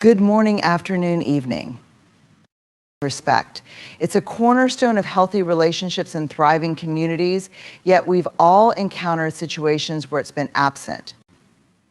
Good morning, afternoon, evening. Respect. It's a cornerstone of healthy relationships and thriving communities, yet we've all encountered situations where it's been absent.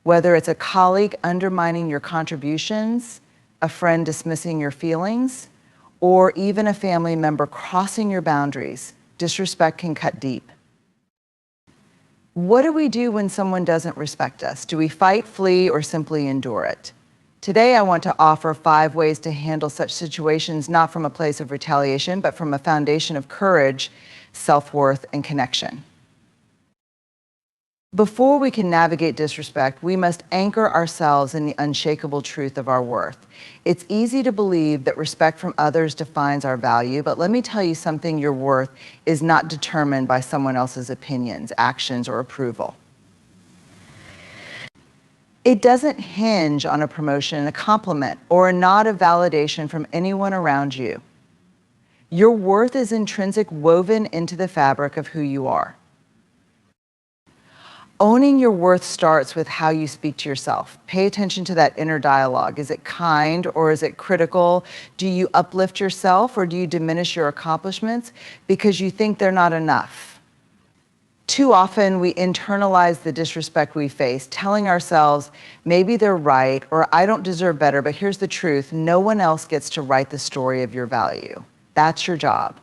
Whether it's a colleague undermining your contributions, a friend dismissing your feelings, or even a family member crossing your boundaries, disrespect can cut deep. What do we do when someone doesn't respect us? Do we fight, flee, or simply endure it? Today, I want to offer 5 ways to handle such situations, not from a place of retaliation, but from a foundation of courage, self-worth, and connection. Before we can navigate disrespect, we must anchor ourselves in the unshakable truth of our worth. It's easy to believe that respect from others defines our value, but let me tell you something: your worth is not determined by someone else's opinions, actions, or approval. It doesn't hinge on a promotion, a compliment, or a nod of validation from anyone around you. Your worth is intrinsic, woven into the fabric of who you are. Owning your worth starts with how you speak to yourself. Pay attention to that inner dialogue. Is it kind or is it critical? Do you uplift yourself or do you diminish your accomplishments because you think they're not enough? Too often we internalize the disrespect we face, telling ourselves, maybe they're right, or I don't deserve better, but here's the truth: no one else gets to write the story of your value. That's your job.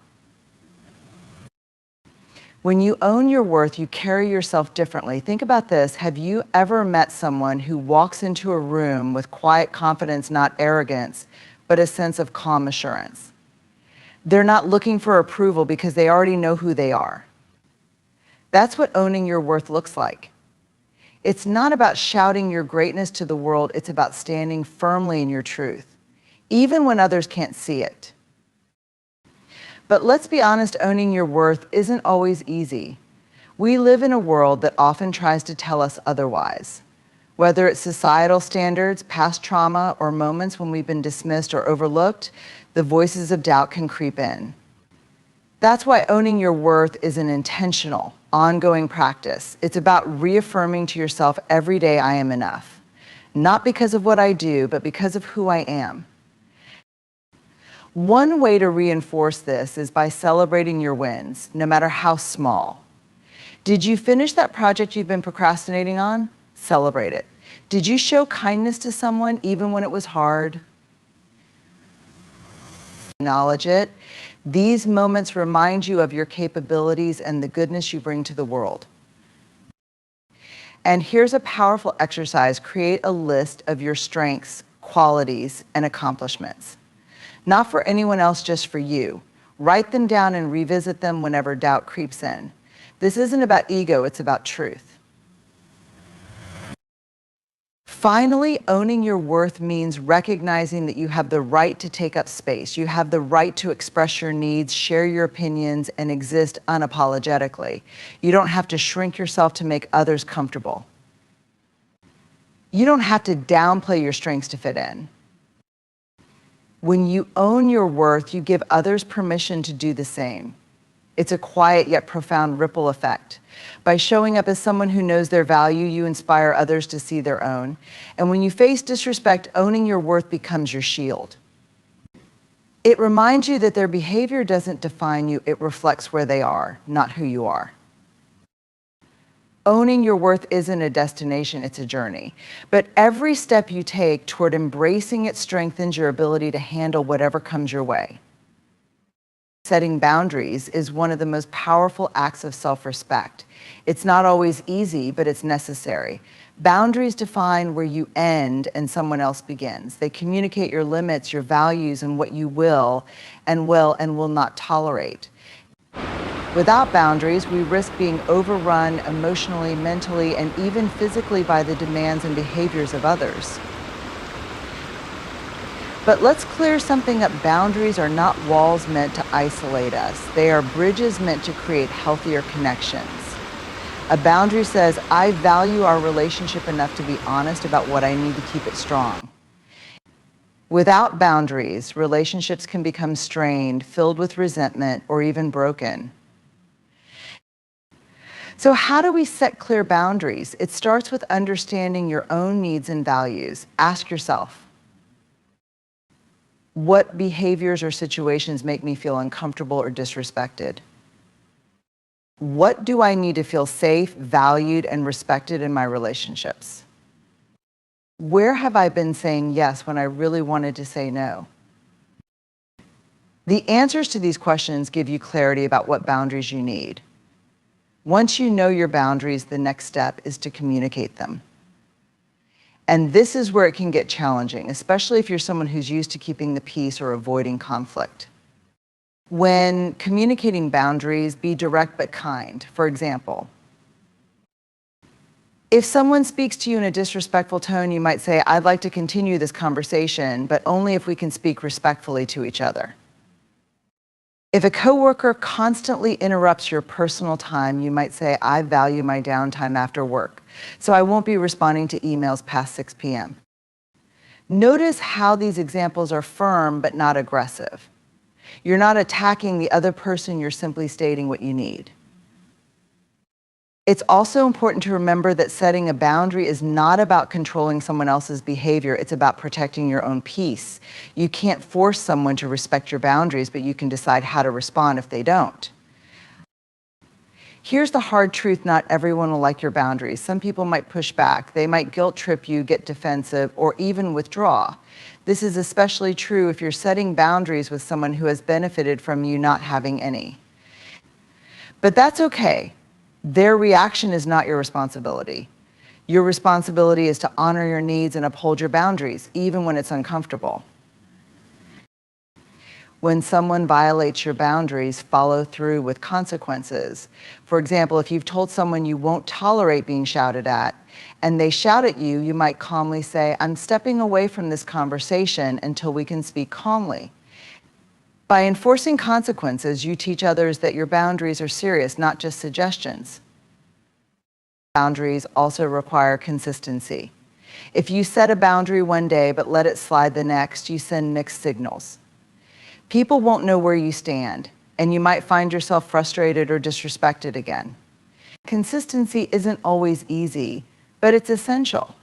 When you own your worth, you carry yourself differently. Think about this. Have you ever met someone who walks into a room with quiet confidence, not arrogance, but a sense of calm assurance? They're not looking for approval because they already know who they are. That's what owning your worth looks like. It's not about shouting your greatness to the world, it's about standing firmly in your truth, even when others can't see it. But let's be honest, owning your worth isn't always easy. We live in a world that often tries to tell us otherwise. Whether it's societal standards, past trauma, or moments when we've been dismissed or overlooked, the voices of doubt can creep in. That's why owning your worth is an intentional, ongoing practice. It's about reaffirming to yourself every day, I am enough. Not because of what I do, but because of who I am. One way to reinforce this is by celebrating your wins, no matter how small. Did you finish that project you've been procrastinating on? Celebrate it. Did you show kindness to someone even when it was hard? Acknowledge it. These moments remind you of your capabilities and the goodness you bring to the world. And here's a powerful exercise. Create a list of your strengths, qualities, and accomplishments. Not for anyone else, just for you. Write them down and revisit them whenever doubt creeps in. This isn't about ego, it's about truth. Finally, owning your worth means recognizing that you have the right to take up space. You have the right to express your needs, share your opinions, and exist unapologetically. You don't have to shrink yourself to make others comfortable. You don't have to downplay your strengths to fit in. When you own your worth, you give others permission to do the same. It's a quiet yet profound ripple effect. By showing up as someone who knows their value, you inspire others to see their own. And when you face disrespect, owning your worth becomes your shield. It reminds you that their behavior doesn't define you, it reflects where they are, not who you are. Owning your worth isn't a destination, it's a journey. But every step you take toward embracing it strengthens your ability to handle whatever comes your way. Setting boundaries is one of the most powerful acts of self-respect. It's not always easy, but it's necessary. Boundaries define where you end and someone else begins. They communicate your limits, your values, and what you will and will not tolerate. Without boundaries, we risk being overrun emotionally, mentally, and even physically by the demands and behaviors of others. But let's clear something up. Boundaries are not walls meant to isolate us. They are bridges meant to create healthier connections. A boundary says, I value our relationship enough to be honest about what I need to keep it strong. Without boundaries, relationships can become strained, filled with resentment, or even broken. So how do we set clear boundaries? It starts with understanding your own needs and values. Ask yourself, What behaviors or situations make me feel uncomfortable or disrespected? What do I need to feel safe, valued, and respected in my relationships? Where have I been saying yes when I really wanted to say no? The answers to these questions give you clarity about what boundaries you need. Once you know your boundaries, the next step is to communicate them. And this is where it can get challenging, especially if you're someone who's used to keeping the peace or avoiding conflict. When communicating boundaries, be direct but kind. For example, if someone speaks to you in a disrespectful tone, you might say, "I'd like to continue this conversation, but only if we can speak respectfully to each other." If a coworker constantly interrupts your personal time, you might say, "I value my downtime after work, so I won't be responding to emails past 6 p.m. Notice how these examples are firm but not aggressive. You're not attacking the other person, you're simply stating what you need. It's also important to remember that setting a boundary is not about controlling someone else's behavior, it's about protecting your own peace. You can't force someone to respect your boundaries, but you can decide how to respond if they don't. Here's the hard truth: not everyone will like your boundaries. Some people might push back, they might guilt trip you, get defensive, or even withdraw. This is especially true if you're setting boundaries with someone who has benefited from you not having any. But that's okay. Their reaction is not your responsibility. Your responsibility is to honor your needs and uphold your boundaries, even when it's uncomfortable. When someone violates your boundaries, follow through with consequences. For example, if you've told someone you won't tolerate being shouted at, and they shout at you, you might calmly say, "I'm stepping away from this conversation until we can speak calmly." By enforcing consequences, you teach others that your boundaries are serious, not just suggestions. Boundaries also require consistency. If you set a boundary one day but let it slide the next, you send mixed signals. People won't know where you stand, and you might find yourself frustrated or disrespected again. Consistency isn't always easy, but it's essential.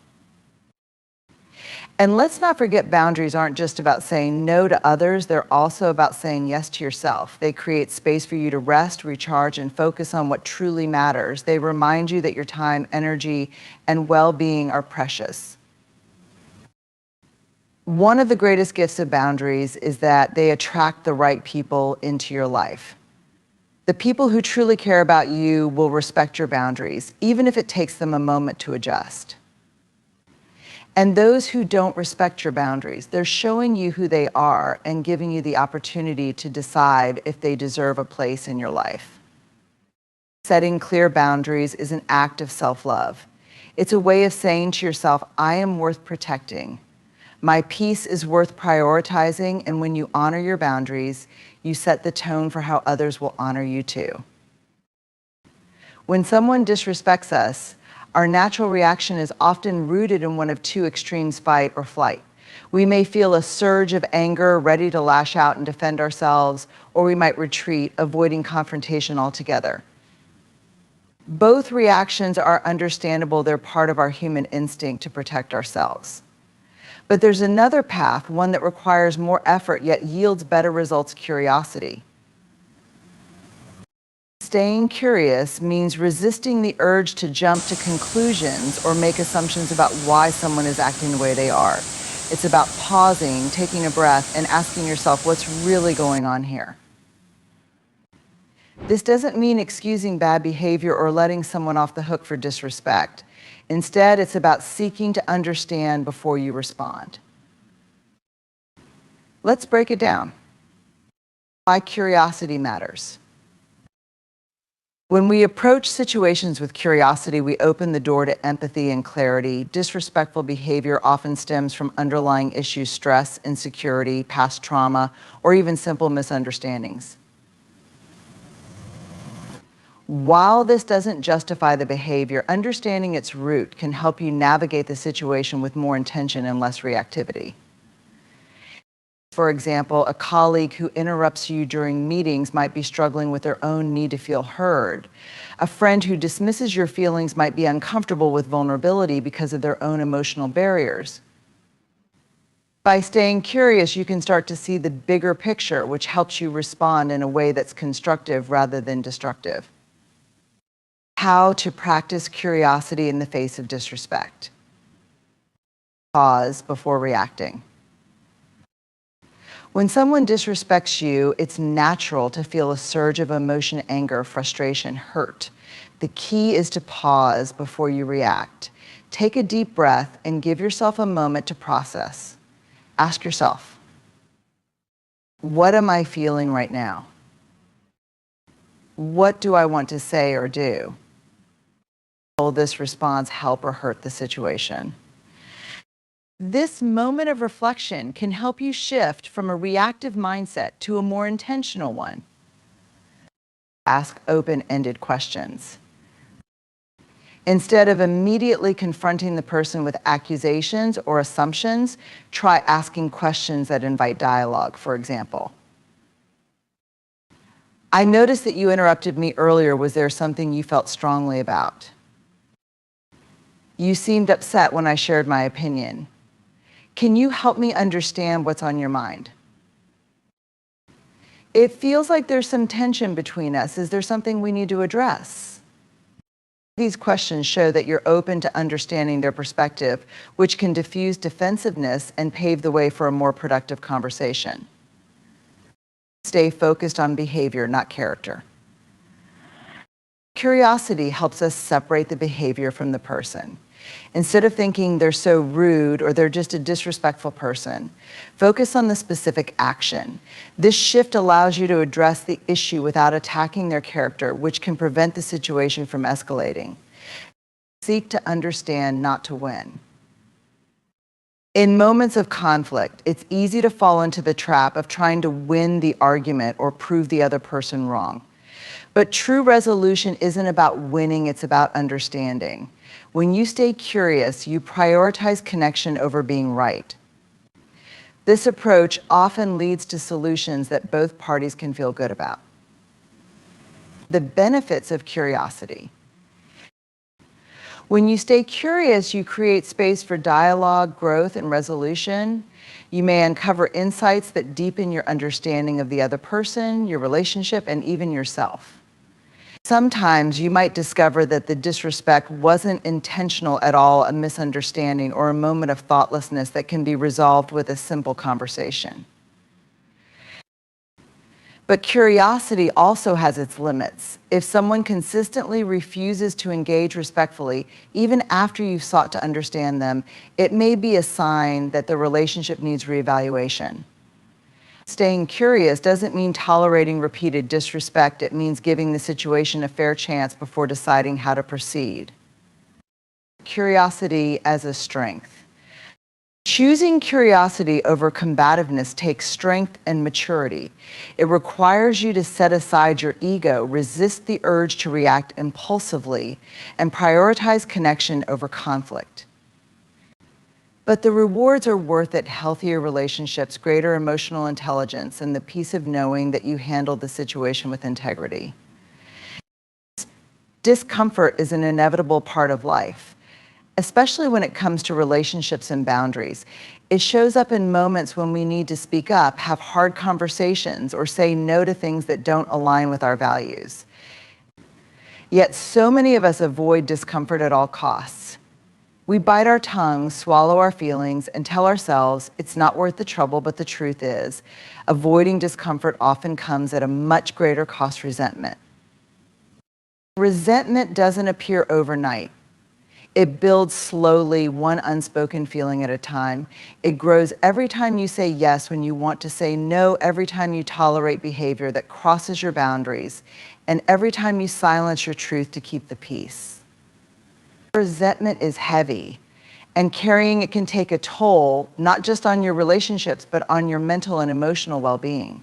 And let's not forget, boundaries aren't just about saying no to others, they're also about saying yes to yourself. They create space for you to rest, recharge, and focus on what truly matters. They remind you that your time, energy, and well-being are precious. One of the greatest gifts of boundaries is that they attract the right people into your life. The people who truly care about you will respect your boundaries, even if it takes them a moment to adjust. And those who don't respect your boundaries, they're showing you who they are and giving you the opportunity to decide if they deserve a place in your life. Setting clear boundaries is an act of self-love. It's a way of saying to yourself, "I am worth protecting. My peace is worth prioritizing," and when you honor your boundaries, you set the tone for how others will honor you too. When someone disrespects us, our natural reaction is often rooted in one of two extremes: fight or flight. We may feel a surge of anger, ready to lash out and defend ourselves, or we might retreat, avoiding confrontation altogether. Both reactions are understandable. They're part of our human instinct to protect ourselves. But there's another path, one that requires more effort yet yields better results: curiosity. Staying curious means resisting the urge to jump to conclusions or make assumptions about why someone is acting the way they are. It's about pausing, taking a breath, and asking yourself, what's really going on here? This doesn't mean excusing bad behavior or letting someone off the hook for disrespect. Instead, it's about seeking to understand before you respond. Let's break it down. Why curiosity matters. When we approach situations with curiosity, we open the door to empathy and clarity. Disrespectful behavior often stems from underlying issues: stress, insecurity, past trauma, or even simple misunderstandings. While this doesn't justify the behavior, understanding its root can help you navigate the situation with more intention and less reactivity. For example, a colleague who interrupts you during meetings might be struggling with their own need to feel heard. A friend who dismisses your feelings might be uncomfortable with vulnerability because of their own emotional barriers. By staying curious, you can start to see the bigger picture, which helps you respond in a way that's constructive rather than destructive. How to practice curiosity in the face of disrespect. Pause before reacting. When someone disrespects you, it's natural to feel a surge of emotion, anger, frustration, hurt. The key is to pause before you react. Take a deep breath and give yourself a moment to process. Ask yourself, what am I feeling right now? What do I want to say or do? Will this response help or hurt the situation? This moment of reflection can help you shift from a reactive mindset to a more intentional one. Ask open-ended questions. Instead of immediately confronting the person with accusations or assumptions, try asking questions that invite dialogue, for example. I noticed that you interrupted me earlier. Was there something you felt strongly about? You seemed upset when I shared my opinion. Can you help me understand what's on your mind? It feels like there's some tension between us. Is there something we need to address? These questions show that you're open to understanding their perspective, which can diffuse defensiveness and pave the way for a more productive conversation. Stay focused on behavior, not character. Curiosity helps us separate the behavior from the person. Instead of thinking they're so rude or they're just a disrespectful person, focus on the specific action. This shift allows you to address the issue without attacking their character, which can prevent the situation from escalating. Seek to understand, not to win. In moments of conflict, it's easy to fall into the trap of trying to win the argument or prove the other person wrong. But true resolution isn't about winning, it's about understanding. When you stay curious, you prioritize connection over being right. This approach often leads to solutions that both parties can feel good about. The benefits of curiosity. When you stay curious, you create space for dialogue, growth, and resolution. You may uncover insights that deepen your understanding of the other person, your relationship, and even yourself. Sometimes you might discover that the disrespect wasn't intentional at all, a misunderstanding or a moment of thoughtlessness that can be resolved with a simple conversation. But curiosity also has its limits. If someone consistently refuses to engage respectfully, even after you've sought to understand them, it may be a sign that the relationship needs reevaluation. Staying curious doesn't mean tolerating repeated disrespect. It means giving the situation a fair chance before deciding how to proceed. Curiosity as a strength. Choosing curiosity over combativeness takes strength and maturity. It requires you to set aside your ego, resist the urge to react impulsively, and prioritize connection over conflict. But the rewards are worth it: healthier relationships, greater emotional intelligence, and the peace of knowing that you handled the situation with integrity. Discomfort is an inevitable part of life, especially when it comes to relationships and boundaries. It shows up in moments when we need to speak up, have hard conversations, or say no to things that don't align with our values. Yet so many of us avoid discomfort at all costs. We bite our tongues, swallow our feelings, and tell ourselves it's not worth the trouble, but the truth is, avoiding discomfort often comes at a much greater cost: resentment. Resentment doesn't appear overnight. It builds slowly, one unspoken feeling at a time. It grows every time you say yes when you want to say no, every time you tolerate behavior that crosses your boundaries, and every time you silence your truth to keep the peace. Resentment is heavy, and carrying it can take a toll, not just on your relationships, but on your mental and emotional well-being.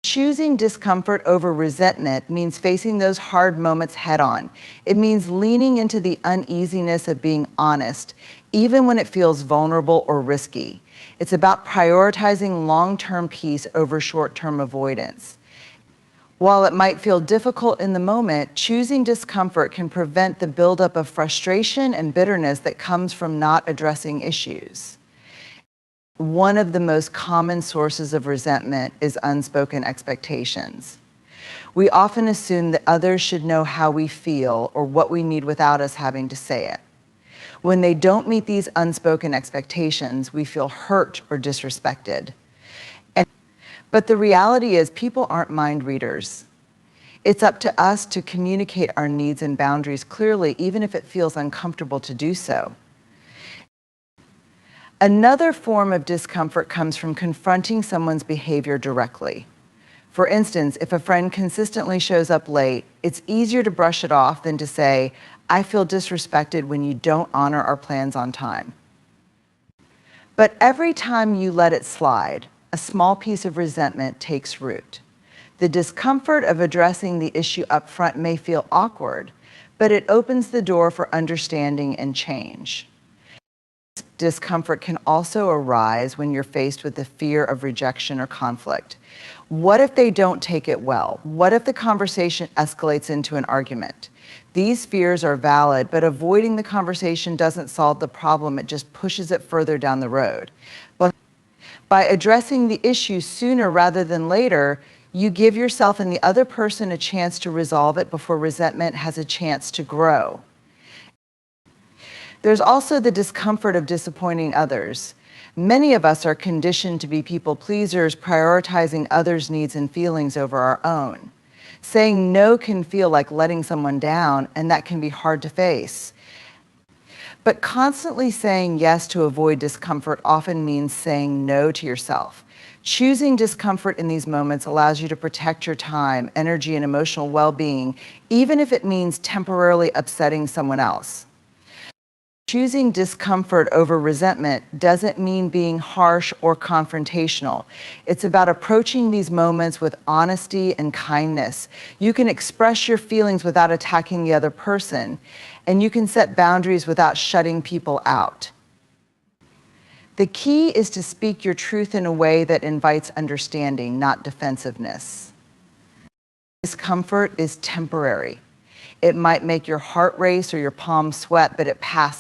Choosing discomfort over resentment means facing those hard moments head-on. It means leaning into the uneasiness of being honest, even when it feels vulnerable or risky. It's about prioritizing long-term peace over short-term avoidance. While it might feel difficult in the moment, choosing discomfort can prevent the buildup of frustration and bitterness that comes from not addressing issues. One of the most common sources of resentment is unspoken expectations. We often assume that others should know how we feel or what we need without us having to say it. When they don't meet these unspoken expectations, we feel hurt or disrespected. But the reality is, people aren't mind readers. It's up to us to communicate our needs and boundaries clearly, even if it feels uncomfortable to do so. Another form of discomfort comes from confronting someone's behavior directly. For instance, if a friend consistently shows up late, it's easier to brush it off than to say, "I feel disrespected when you don't honor our plans on time." But every time you let it slide, a small piece of resentment takes root. The discomfort of addressing the issue up front may feel awkward, but it opens the door for understanding and change. Discomfort can also arise when you're faced with the fear of rejection or conflict. What if they don't take it well? What if the conversation escalates into an argument? These fears are valid, but avoiding the conversation doesn't solve the problem, it just pushes it further down the road. But by addressing the issue sooner rather than later, you give yourself and the other person a chance to resolve it before resentment has a chance to grow. There's also the discomfort of disappointing others. Many of us are conditioned to be people pleasers, prioritizing others' needs and feelings over our own. Saying no can feel like letting someone down, and that can be hard to face. But constantly saying yes to avoid discomfort often means saying no to yourself. Choosing discomfort in these moments allows you to protect your time, energy, and emotional well-being, even if it means temporarily upsetting someone else. Choosing discomfort over resentment doesn't mean being harsh or confrontational. It's about approaching these moments with honesty and kindness. You can express your feelings without attacking the other person, and you can set boundaries without shutting people out. The key is to speak your truth in a way that invites understanding, not defensiveness. Discomfort is temporary. It might make your heart race or your palms sweat, but it passes.